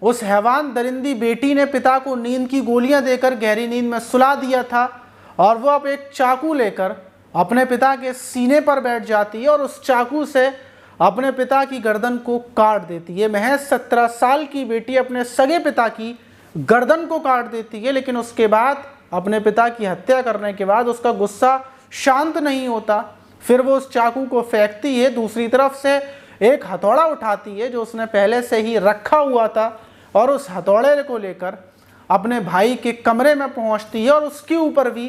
उस हैवान दरिंदी बेटी ने पिता को नींद की गोलियां देकर गहरी नींद में सुला दिया था और वो अब एक चाकू लेकर अपने पिता के सीने पर बैठ जाती है और उस चाकू से अपने पिता की गर्दन को काट देती है। महज 17 साल की बेटी अपने सगे पिता की गर्दन को काट देती है, लेकिन उसके बाद अपने पिता की हत्या करने के बाद उसका गुस्सा शांत नहीं होता। फिर वो उस चाकू को फेंकती है, दूसरी तरफ से एक हथौड़ा उठाती है जो उसने पहले से ही रखा हुआ था और उस हथौड़े को लेकर अपने भाई के कमरे में पहुंचती है और उसके ऊपर भी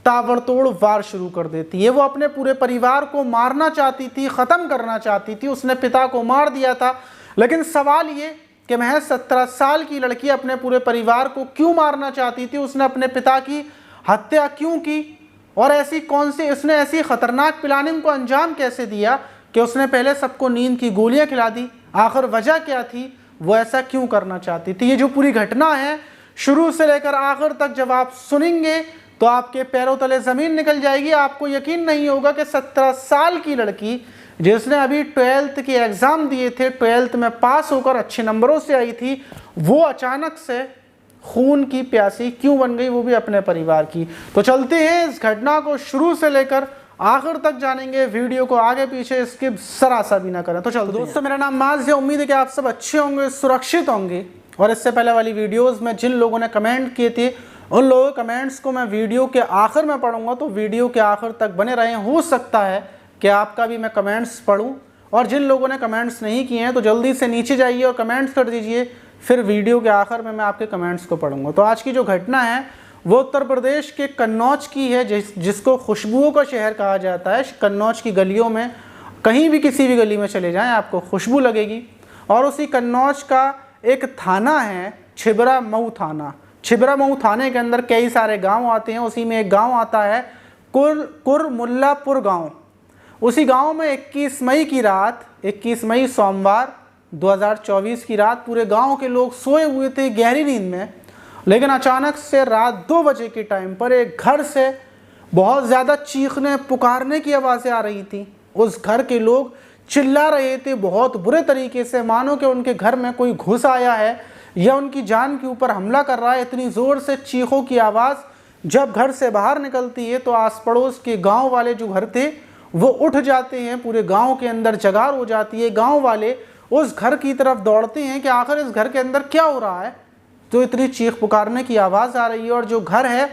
ताबड़तोड़ वार शुरू कर देती है। वो अपने पूरे परिवार को मारना चाहती थी, ख़त्म करना चाहती थी। उसने पिता को मार दिया था, लेकिन सवाल ये कि महज 17 साल की लड़की अपने पूरे परिवार को क्यों मारना चाहती थी? उसने अपने पिता की हत्या क्यों की और उसने ऐसी खतरनाक प्लानिंग को अंजाम कैसे दिया कि उसने पहले सबको नींद की गोलियां खिला दी? आखिर वजह क्या थी? वो ऐसा क्यों करना चाहती थी? ये जो पूरी घटना है शुरू से लेकर आखिर तक जब आप सुनेंगे तो आपके पैरों तले ज़मीन निकल जाएगी। आपको यकीन नहीं होगा कि 17 साल की लड़की जिसने अभी 12th के एग्ज़ाम दिए थे, 12th में पास होकर अच्छे नंबरों से आई थी, वो अचानक से खून की प्यासी क्यों बन गई, वो भी अपने परिवार की। तो चलते हैं, इस घटना को शुरू से लेकर आखिर तक जानेंगे। वीडियो को आगे पीछे इसके जरा सा भी ना करें। तो चलो दोस्तों, मेरा नाम माज है। उम्मीद है कि आप सब अच्छे होंगे, सुरक्षित होंगे। और इससे पहले वाली वीडियोस में जिन लोगों ने कमेंट किए थे उन लोगों के कमेंट्स को मैं वीडियो के आखिर में पढ़ूंगा, तो वीडियो के आखिर तक बने रहें। हो सकता है कि आपका भी मैं कमेंट्स पढ़ूं। और जिन लोगों ने कमेंट्स नहीं किए हैं तो जल्दी से नीचे जाइए और कमेंट्स कर दीजिए, फिर वीडियो के आखिर में मैं आपके कमेंट्स को पढ़ूंगा। तो आज की जो घटना है वो उत्तर प्रदेश के कन्नौज की है, जिसको खुशबुओं का शहर कहा जाता है। कन्नौज की गलियों में कहीं भी किसी भी गली में चले जाएं आपको खुशबू लगेगी। और उसी कन्नौज का एक थाना है छिबरा मऊ थाना। छिबरा मऊ थाने के अंदर कई सारे गांव आते हैं, उसी में एक गांव आता है कुरमुल्लापुर गांव। उसी गांव में 21 मई की रात, 21 मई सोमवार 2024 की रात पूरे गांव के लोग सोए हुए थे गहरी नींद में, लेकिन अचानक से रात 2 बजे के टाइम पर एक घर से बहुत ज़्यादा चीखने पुकारने की आवाज़ें आ रही थी। उस घर के लोग चिल्ला रहे थे बहुत बुरे तरीके से, मानो कि उनके घर में कोई घुस आया है या उनकी जान के ऊपर हमला कर रहा है। इतनी ज़ोर से चीखों की आवाज़ जब घर से बाहर निकलती है तो आस पड़ोस के गांव वाले जो घर थे वो उठ जाते हैं। पूरे गांव के अंदर जगार हो जाती है। गांव वाले उस घर की तरफ दौड़ते हैं कि आखिर इस घर के अंदर क्या हो रहा है, तो इतनी चीख पुकारने की आवाज़ आ रही है। और जो घर है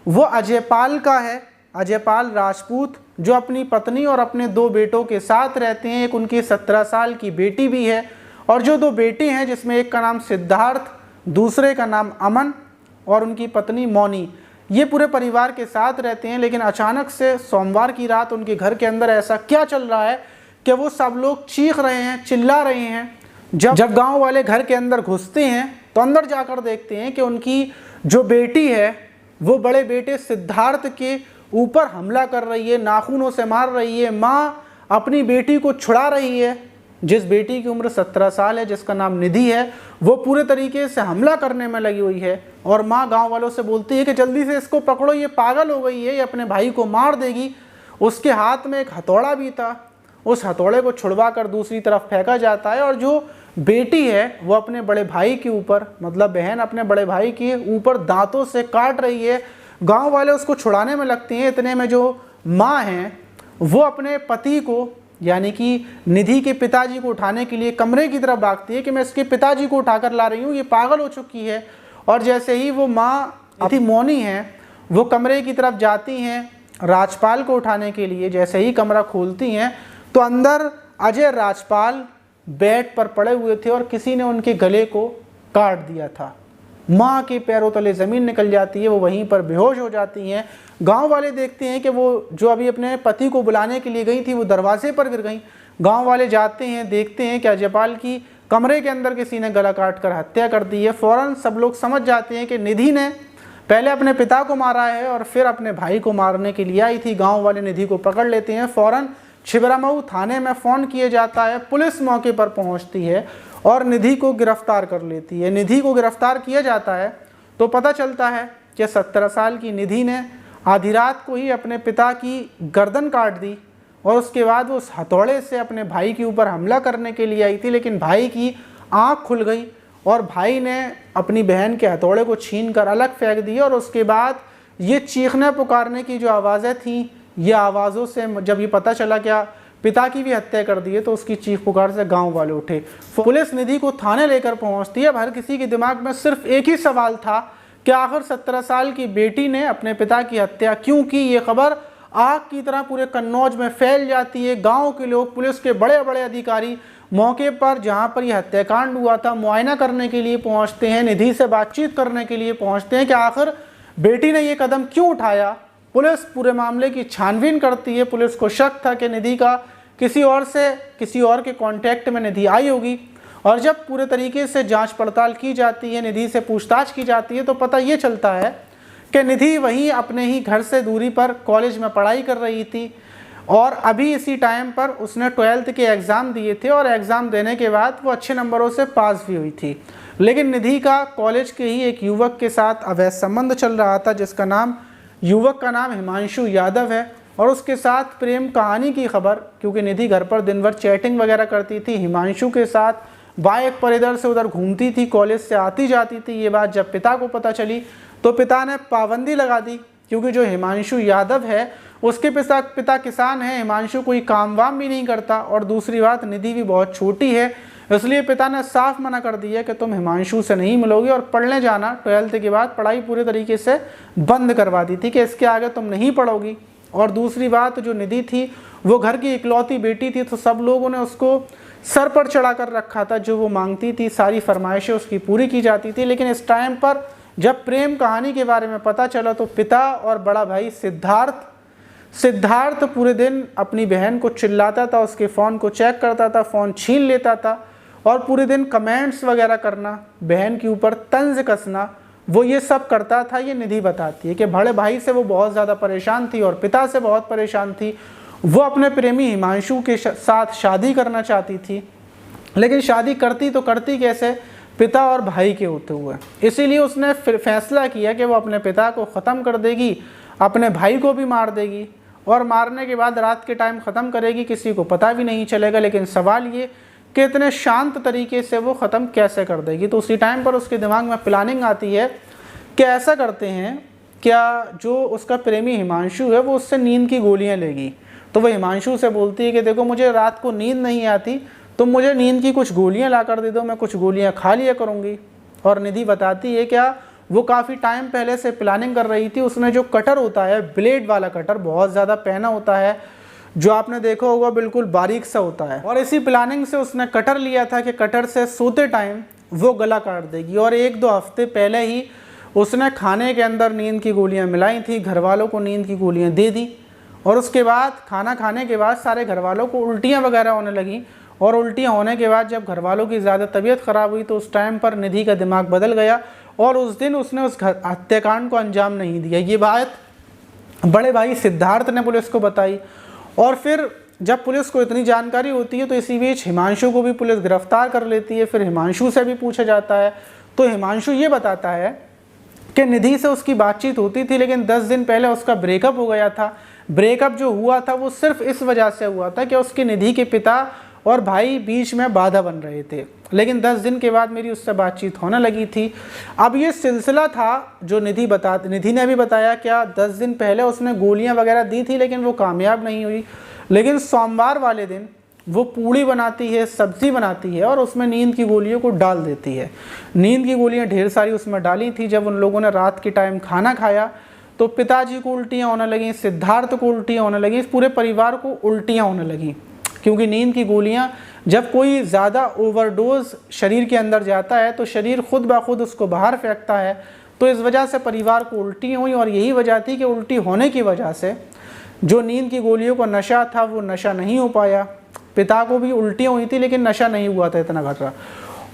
वो अजयपाल का है, अजयपाल राजपूत, जो अपनी पत्नी और अपने 2 बेटों के साथ रहते हैं। एक उनकी 17 साल की बेटी भी है और जो 2 बेटे हैं जिसमें एक का नाम सिद्धार्थ, दूसरे का नाम अमन और उनकी पत्नी मौनी, ये पूरे परिवार के साथ रहते हैं। लेकिन अचानक से सोमवार की रात उनके घर के अंदर ऐसा क्या चल रहा है कि वो सब लोग चीख रहे हैं, चिल्ला रहे हैं। जब गांव वाले घर के अंदर घुसते हैं तो अंदर जाकर देखते हैं कि उनकी जो बेटी है वो बड़े बेटे सिद्धार्थ के ऊपर हमला कर रही है, नाखूनों से मार रही है। माँ अपनी बेटी को छुड़ा रही है, जिस बेटी की उम्र 17 साल है, जिसका नाम निधि है, वो पूरे तरीके से हमला करने में लगी हुई है। और माँ गांव वालों से बोलती है कि जल्दी से इसको पकड़ो, ये पागल हो गई है, ये अपने भाई को मार देगी। उसके हाथ में एक हथौड़ा भी था, उस हथौड़े को छुड़वा कर दूसरी तरफ फेंका जाता है और जो बेटी है वो अपने बड़े भाई के ऊपर, मतलब बहन अपने बड़े भाई के ऊपर दांतों से काट रही है। गांव वाले उसको छुड़ाने में लगते हैं। इतने में जो माँ हैं वो अपने पति को, यानी कि निधि के पिताजी को उठाने के लिए कमरे की तरफ भागती है कि मैं इसके पिताजी को उठाकर ला रही हूँ, ये पागल हो चुकी है। और जैसे ही वो माँ अति मौनी है वो कमरे की तरफ जाती हैं राजपाल को उठाने के लिए। जैसे ही कमरा खोलती हैं तो अंदर अजय राजपाल बेड पर पड़े हुए थे और किसी ने उनके गले को काट दिया था। माँ के पैरों तले ज़मीन निकल जाती है, वो वहीं पर बेहोश हो जाती हैं। गांव वाले देखते हैं कि वो जो अभी अपने पति को बुलाने के लिए गई थी वो दरवाजे पर गिर गई। गांव वाले जाते हैं, देखते हैं कि अजयपाल की कमरे के अंदर किसी ने गला काट कर हत्या कर दी है। फ़ौरन सब लोग समझ जाते हैं कि निधि ने पहले अपने पिता को मारा है और फिर अपने भाई को मारने के लिए आई थी। गाँव वाले निधि को पकड़ लेते हैं। फ़ौरन छिबरा मऊ थाने में फ़ोन किया जाता है। पुलिस मौके पर पहुंचती है और निधि को गिरफ्तार कर लेती है। निधि को गिरफ्तार किया जाता है तो पता चलता है कि 17 साल की निधि ने आधी रात को ही अपने पिता की गर्दन काट दी और उसके बाद वो उस हथौड़े से अपने भाई के ऊपर हमला करने के लिए आई थी, लेकिन भाई की आँख खुल गई और भाई ने अपनी बहन के हथौड़े को छीन कर अलग फेंक दिया। और उसके बाद ये चीखने पुकारने की जो आवाज़ें थीं, ये आवाज़ों से जब ये पता चला क्या पिता की भी हत्या कर दी है, तो उसकी चीख पुकार से गांव वाले उठे। पुलिस निधि को थाने लेकर पहुंचती है। हर किसी के दिमाग में सिर्फ एक ही सवाल था कि आखिर 17 साल की बेटी ने अपने पिता की हत्या क्यों की। ये खबर आग की तरह पूरे कन्नौज में फैल जाती है। गांव के लोग, पुलिस के बड़े बड़े अधिकारी मौके पर जहां पर यह हत्याकांड हुआ था मुआयना करने के लिए पहुंचते हैं, निधि से बातचीत करने के लिए पहुंचते हैं कि आखिर बेटी ने यह कदम क्यों उठाया। पुलिस पूरे मामले की छानबीन करती है। पुलिस को शक था कि निधि का किसी और के कांटेक्ट में निधि आई होगी। और जब पूरे तरीके से जांच पड़ताल की जाती है, निधि से पूछताछ की जाती है, तो पता ये चलता है कि निधि वहीं अपने ही घर से दूरी पर कॉलेज में पढ़ाई कर रही थी। और अभी इसी टाइम पर उसने 12th के एग्ज़ाम दिए थे और एग्ज़ाम देने के बाद वो अच्छे नंबरों से पास भी हुई थी। लेकिन निधि का कॉलेज के ही एक युवक के साथ अवैध संबंध चल रहा था, युवक का नाम हिमांशु यादव है। और उसके साथ प्रेम कहानी की खबर, क्योंकि निधि घर पर दिन भर चैटिंग वगैरह करती थी, हिमांशु के साथ बाइक पर इधर से उधर घूमती थी, कॉलेज से आती जाती थी। ये बात जब पिता को पता चली तो पिता ने पाबंदी लगा दी, क्योंकि जो हिमांशु यादव है उसके पिता किसान है, हिमांशु कोई काम वाम भी नहीं करता। और दूसरी बात, निधि भी बहुत छोटी है, इसलिए पिता ने साफ मना कर दिया कि तुम हिमांशु से नहीं मिलोगे और पढ़ने जाना। 12th के बाद पढ़ाई पूरे तरीके से बंद करवा दी थी कि इसके आगे तुम नहीं पढ़ोगी। और दूसरी बात, जो निधि थी वो घर की इकलौती बेटी थी, तो सब लोगों ने उसको सर पर चढ़ा कर रखा था। जो वो मांगती थी सारी फरमाइशें उसकी पूरी की जाती थी। लेकिन इस टाइम पर जब प्रेम कहानी के बारे में पता चला तो पिता और बड़ा भाई सिद्धार्थ पूरे दिन अपनी बहन को चिल्लाता था, उसके फ़ोन को चेक करता था, फ़ोन छीन लेता था और पूरे दिन कमेंट्स वगैरह करना, बहन के ऊपर तंज कसना, वो ये सब करता था। ये निधि बताती है कि बड़े भाई से वो बहुत ज़्यादा परेशान थी और पिता से बहुत परेशान थी। वो अपने प्रेमी हिमांशु के साथ शादी करना चाहती थी, लेकिन शादी करती तो करती कैसे, पिता और भाई के होते हुए। इसीलिए उसने फिर फैसला किया कि वो अपने पिता को ख़त्म कर देगी, अपने भाई को भी मार देगी और मारने के बाद रात के टाइम ख़त्म करेगी, किसी को पता भी नहीं चलेगा। लेकिन सवाल ये कि इतने शांत तरीके से वो ख़त्म कैसे कर देगी। तो उसी टाइम पर उसके दिमाग में प्लानिंग आती है कि ऐसा करते हैं, क्या जो उसका प्रेमी हिमांशु है वो उससे नींद की गोलियां लेगी। तो वो हिमांशु से बोलती है कि देखो मुझे रात को नींद नहीं आती, तुम मुझे नींद की कुछ गोलियां ला कर दे दो, मैं कुछ गोलियां खा लिया करूँगी। और निधि बताती है क्या वो काफ़ी टाइम पहले से प्लानिंग कर रही थी। उसने जो कटर होता है, ब्लेड वाला कटर, बहुत ज़्यादा पहना होता है, जो आपने देखा होगा बिल्कुल बारीक सा होता है। और इसी प्लानिंग से उसने कटर लिया था कि कटर से सोते टाइम वो गला काट देगी। और 1-2 हफ्ते पहले ही उसने खाने के अंदर नींद की गोलियां मिलाई थी, घर वालों को नींद की गोलियां दे दी। और उसके बाद खाना खाने के बाद सारे घर वालों को उल्टियाँ वगैरह होने लगी। और उल्टियाँ होने के बाद जब घर वालों की ज़्यादा तबीयत ख़राब हुई तो उस टाइम पर निधि का दिमाग बदल गया और उस दिन उसने उस हत्याकांड को अंजाम नहीं दिया। ये बात बड़े भाई सिद्धार्थ ने पुलिस को बताई। और फिर जब पुलिस को इतनी जानकारी होती है तो इसी बीच हिमांशु को भी पुलिस गिरफ्तार कर लेती है। फिर हिमांशु से भी पूछा जाता है तो हिमांशु ये बताता है कि निधि से उसकी बातचीत होती थी, लेकिन 10 दिन पहले उसका ब्रेकअप हो गया था। ब्रेकअप जो हुआ था वो सिर्फ इस वजह से हुआ था कि उसके निधि के पिता और भाई बीच में बाधा बन रहे थे। लेकिन 10 दिन के बाद मेरी उससे बातचीत होने लगी थी। अब ये सिलसिला था जो निधि ने भी बताया क्या 10 दिन पहले उसने गोलियां वगैरह दी थी, लेकिन वो कामयाब नहीं हुई। लेकिन सोमवार वाले दिन वो पूड़ी बनाती है, सब्ज़ी बनाती है और उसमें नींद की गोलियों को डाल देती है। नींद की गोलियां ढेर सारी उसमें डाली थी। जब उन लोगों ने रात के टाइम खाना खाया तो पिताजी को उल्टियाँ होने लगीं, सिद्धार्थ को उल्टियाँ होने लगीं, पूरे परिवार को उल्टियाँ होने लगीं। क्योंकि नींद की गोलियां, जब कोई ज़्यादा ओवरडोज शरीर के अंदर जाता है तो शरीर खुद ब खुद उसको बाहर फेंकता है। तो इस वजह से परिवार को उल्टी हुई और यही वजह थी कि उल्टी होने की वजह से जो नींद की गोलियों का नशा था वो नशा नहीं हो पाया। पिता को भी उल्टियाँ हुई थी लेकिन नशा नहीं हुआ था इतना घटा।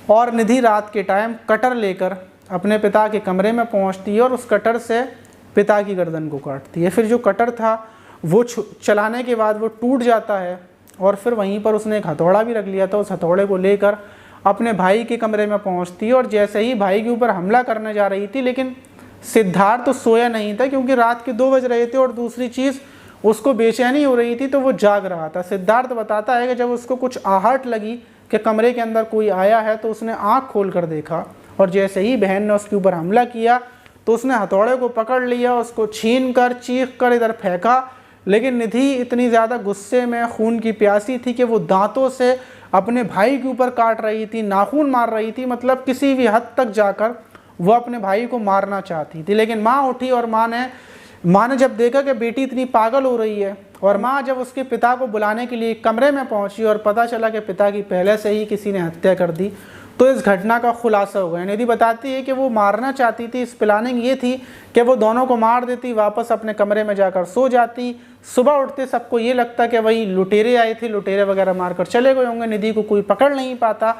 और निधि रात के टाइम कटर लेकर अपने पिता के कमरे में पहुँचती है और उस कटर से पिता की गर्दन को काटती है। फिर जो कटर था वो चलाने के बाद वो टूट जाता है और फिर वहीं पर उसने एक हथौड़ा भी रख लिया था। उस हथौड़े को लेकर अपने भाई के कमरे में पहुंचती है और जैसे ही भाई के ऊपर हमला करने जा रही थी, लेकिन सिद्धार्थ तो सोया नहीं था क्योंकि रात के 2 बज रहे थे और दूसरी चीज़ उसको बेचैनी हो रही थी तो वो जाग रहा था। सिद्धार्थ बताता है कि जब उसको कुछ आहट लगी कि कमरे के अंदर कोई आया है, तो उसने आँख खोल कर देखा और जैसे ही बहन ने उसके ऊपर हमला किया तो उसने हथौड़े को पकड़ लिया, उसको छीन कर चीख कर इधर फेंका। लेकिन निधि इतनी ज़्यादा गुस्से में खून की प्यासी थी कि वो दांतों से अपने भाई के ऊपर काट रही थी, नाखून मार रही थी, मतलब किसी भी हद तक जाकर वो अपने भाई को मारना चाहती थी। लेकिन माँ उठी और माँ ने जब देखा कि बेटी इतनी पागल हो रही है, और माँ जब उसके पिता को बुलाने के लिए कमरे में पहुंची और पता चला कि पिता की पहले से ही किसी ने हत्या कर दी, तो इस घटना का खुलासा हो गया। निधि बताती है कि वो मारना चाहती थी, इस प्लानिंग ये थी कि वो दोनों को मार देती, वापस अपने कमरे में जाकर सो जाती। सुबह उठते सबको ये लगता कि वही लुटेरे आए थे, लुटेरे वगैरह मारकर चले गए होंगे, निधि को कोई पकड़ नहीं पाता।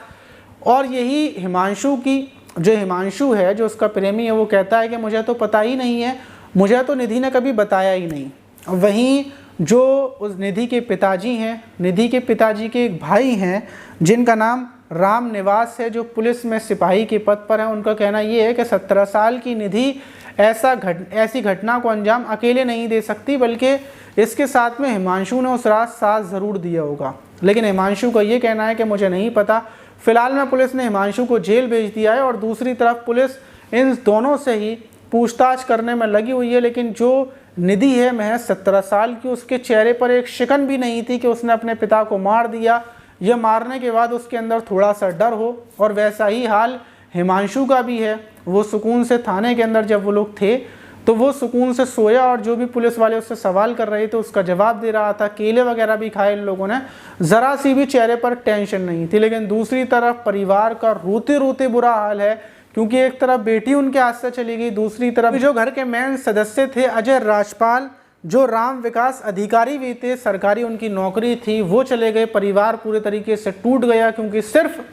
और यही हिमांशु है जो उसका प्रेमी है, वो कहता है कि मुझे तो पता ही नहीं है, मुझे तो निधि ने कभी बताया ही नहीं। वहीं जो उस निधि के पिताजी हैं, निधि के पिताजी के एक भाई हैं जिनका नाम राम निवास है, जो पुलिस में सिपाही के पद पर है, उनका कहना ये है कि 17 साल की निधि ऐसी घटना को अंजाम अकेले नहीं दे सकती, बल्कि इसके साथ में हिमांशु ने उस रात साथ ज़रूर दिया होगा। लेकिन हिमांशु का ये कहना है कि मुझे नहीं पता। फिलहाल में पुलिस ने हिमांशु को जेल भेज दिया है और दूसरी तरफ पुलिस इन दोनों से ही पूछताछ करने में लगी हुई है। लेकिन जो निधि है महज 17 साल की, उसके चेहरे पर एक शिकन भी नहीं थी कि उसने अपने पिता को मार दिया, यह मारने के बाद उसके अंदर थोड़ा सा डर हो। और वैसा ही हाल हिमांशु का भी है। वो सुकून से थाने के अंदर जब वो लोग थे तो वो सुकून से सोया और जो भी पुलिस वाले उससे सवाल कर रहे थे उसका जवाब दे रहा था। केले वगैरह भी खाए इन लोगों ने, ज़रा सी भी चेहरे पर टेंशन नहीं थी। लेकिन दूसरी तरफ परिवार का रोते रोते बुरा हाल है, क्योंकि एक तरफ बेटी उनके हाथ से चली गई, दूसरी तरफ जो घर के मेन सदस्य थे अजय राजपाल, जो राम विकास अधिकारी भी थे, सरकारी उनकी नौकरी थी, वो चले गए। परिवार पूरे तरीके से टूट गया क्योंकि सिर्फ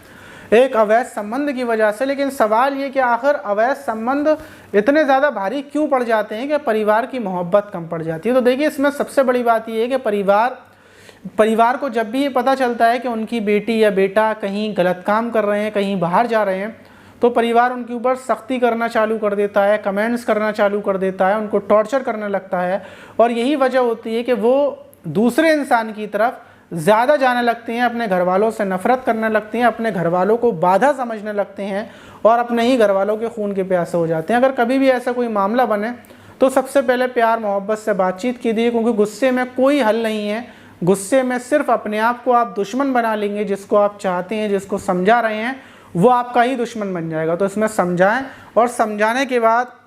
एक अवैध संबंध की वजह से। लेकिन सवाल ये कि आखिर अवैध संबंध इतने ज़्यादा भारी क्यों पड़ जाते हैं कि परिवार की मोहब्बत कम पड़ जाती है? तो देखिए, इसमें सबसे बड़ी बात ये है कि परिवार को जब भी ये पता चलता है कि उनकी बेटी या बेटा कहीं गलत काम कर रहे हैं, कहीं बाहर जा रहे हैं, तो परिवार उनके ऊपर सख्ती करना चालू कर देता है, कमेंट्स करना चालू कर देता है, उनको टॉर्चर करने लगता है। और यही वजह होती है कि वो दूसरे इंसान की तरफ ज़्यादा जाने लगते हैं, अपने घर वालों से नफरत करने लगते हैं, अपने घर वालों को बाधा समझने लगते हैं और अपने ही घर वालों के खून के प्यासे हो जाते हैं। अगर कभी भी ऐसा कोई मामला बने तो सबसे पहले प्यार मोहब्बत से बातचीत कीजिए, क्योंकि गुस्से में कोई हल नहीं है। गुस्से में सिर्फ अपने आप को आप दुश्मन बना लेंगे। जिसको आप चाहते हैं, जिसको समझा रहे हैं, वो आपका ही दुश्मन बन जाएगा। तो इसमें समझाएं और समझाने के बाद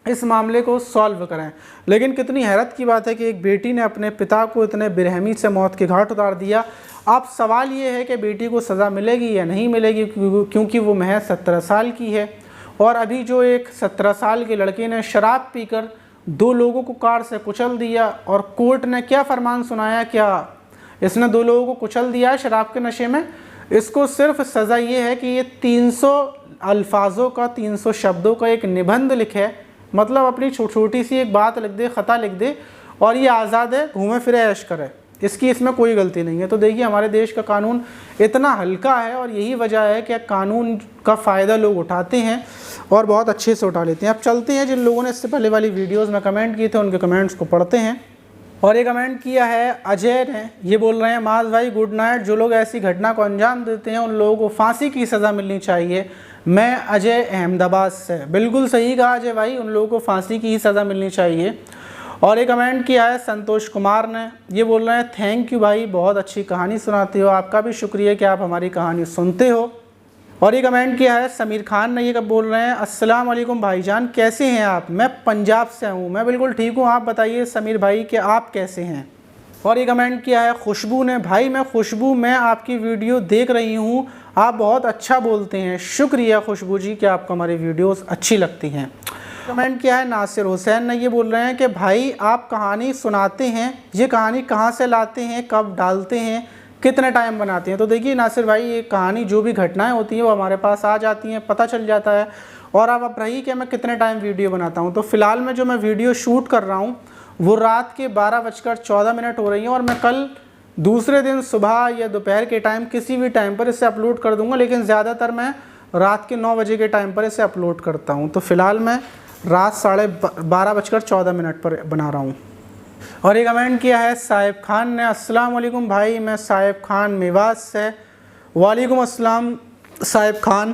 इस मामले को सॉल्व करें। लेकिन कितनी हैरत की बात है कि एक बेटी ने अपने पिता को इतने बेरहमी से मौत के घाट उतार दिया। अब सवाल ये है कि बेटी को सज़ा मिलेगी या नहीं मिलेगी, क्योंकि वो महज 17 साल की है। और अभी जो एक 17 साल के लड़के ने शराब पीकर 2 लोगों को कार से कुचल दिया, और कोर्ट ने क्या फरमान सुनाया, क्या इसने 2 लोगों को कुचल दिया है शराब के नशे में? इसको सिर्फ सज़ा ये है कि ये 300 अल्फाजों का, 300 शब्दों का एक निबंध लिखे, मतलब अपनी छोटी सी एक बात लिख दे, ख़ता लिख दे, और ये आज़ाद है, घूमे फिरे ऐश करे, इसकी इसमें कोई गलती नहीं है। तो देखिए, हमारे देश का कानून इतना हल्का है और यही वजह है कि कानून का फ़ायदा लोग उठाते हैं और बहुत अच्छे से उठा लेते हैं। अब चलते हैं, जिन लोगों ने इससे पहले वाली वीडियोज़ में कमेंट किए थे उनके कमेंट्स को पढ़ते हैं। और ये कमेंट किया है अजय ने, ये बोल रहे हैं, माज भाई गुड नाइट, जो लोग ऐसी घटना को अंजाम देते हैं उन लोगों को फांसी की सज़ा मिलनी चाहिए। मैं अजय अहमदाबाद से। बिल्कुल सही कहा अजय भाई, उन लोगों को फांसी की ही सज़ा मिलनी चाहिए। और ये कमेंट किया है संतोष कुमार ने, ये बोल रहे हैं थैंक यू भाई, बहुत अच्छी कहानी सुनाते हो। आपका भी शुक्रिया कि आप हमारी कहानी सुनते हो। और ये कमेंट किया है समीर खान ने, ये कब बोल रहे हैं, अस्सलाम वालेकुम भाईजान, कैसे हैं आप? मैं पंजाब से हूँ। मैं बिल्कुल ठीक हूँ, आप बताइए समीर भाई कि आप कैसे हैं? और ये कमेंट किया है खुशबू ने, भाई मैं खुशबू, मैं आपकी वीडियो देख रही हूँ, आप बहुत अच्छा बोलते हैं। शुक्रिया खुशबू जी कि आपको हमारी वीडियोस अच्छी लगती हैं। कमेंट किया है नासिर हुसैन ने, ये बोल रहे हैं कि भाई आप कहानी सुनाते हैं, ये कहानी कहाँ से लाते हैं, कब डालते हैं, कितने टाइम बनाते हैं? तो देखिए नासिर भाई, ये कहानी जो भी घटनाएं होती हैं वो हमारे पास आ जाती हैं, पता चल जाता है। और अब रही कि मैं कितने टाइम वीडियो बनाता हूँ, तो फ़िलहाल में जो मैं वीडियो शूट कर रहा हूँ वो रात के 12:14 हो रही हैं, और मैं कल दूसरे दिन सुबह या दोपहर के टाइम किसी भी टाइम पर इसे अपलोड कर दूंगा, लेकिन ज़्यादातर मैं रात के 9 बजे के टाइम पर इसे अपलोड करता हूं। तो फ़िलहाल मैं रात 12:14 पर बना रहा हूं। और ये कमेंट किया है साहिब खान ने, अस्सलाम वालेकुम भाई, मैं साहिब खान मेवात से। वालेकुम अस्सलाम साहिब खान।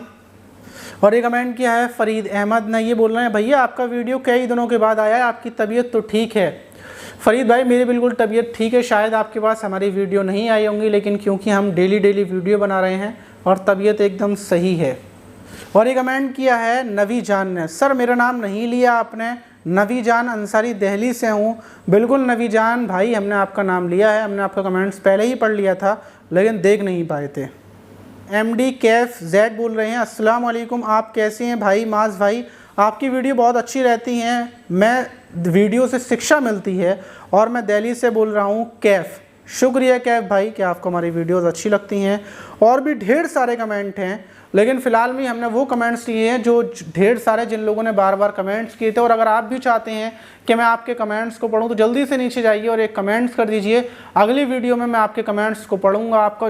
और ये कमेंट किया है फ़रीद अहमद ने, ये बोल रहे हैं भैया आपका वीडियो कई दिनों के बाद आया है, आपकी तबीयत तो ठीक है? फ़रीद भाई मेरी बिल्कुल तबीयत ठीक है, शायद आपके पास हमारी वीडियो नहीं आई होंगी, लेकिन क्योंकि हम डेली वीडियो बना रहे हैं और तबीयत एकदम सही है। और ये कमेंट किया है नवी जान ने, सर मेरा नाम नहीं लिया आपने, नवी जान अंसारी दिल्ली से हूँ। बिल्कुल नवी जान भाई, हमने आपका नाम लिया है, हमने आपका कमेंट्स पहले ही पढ़ लिया था लेकिन देख नहीं पाए थे। MD कैफ जेड बोल रहे हैं, अस्सलाम वालेकुम, आप कैसे हैं भाई माज भाई? आपकी वीडियो बहुत अच्छी रहती हैं, मैं वीडियो से शिक्षा मिलती है और मैं दिल्ली से बोल रहा हूँ कैफ। शुक्रिया कैफ भाई कि आपको हमारी वीडियोस अच्छी लगती हैं। और भी ढेर सारे कमेंट हैं, लेकिन फ़िलहाल में हमने वो कमेंट्स लिए हैं जो ढेर सारे जिन लोगों ने बार बार कमेंट्स किए थे। और अगर आप भी चाहते हैं कि मैं आपके कमेंट्स को पढूं तो जल्दी से नीचे जाइए और एक कमेंट्स कर दीजिए, अगली वीडियो में मैं आपके कमेंट्स को पढ़ूंगा। आपका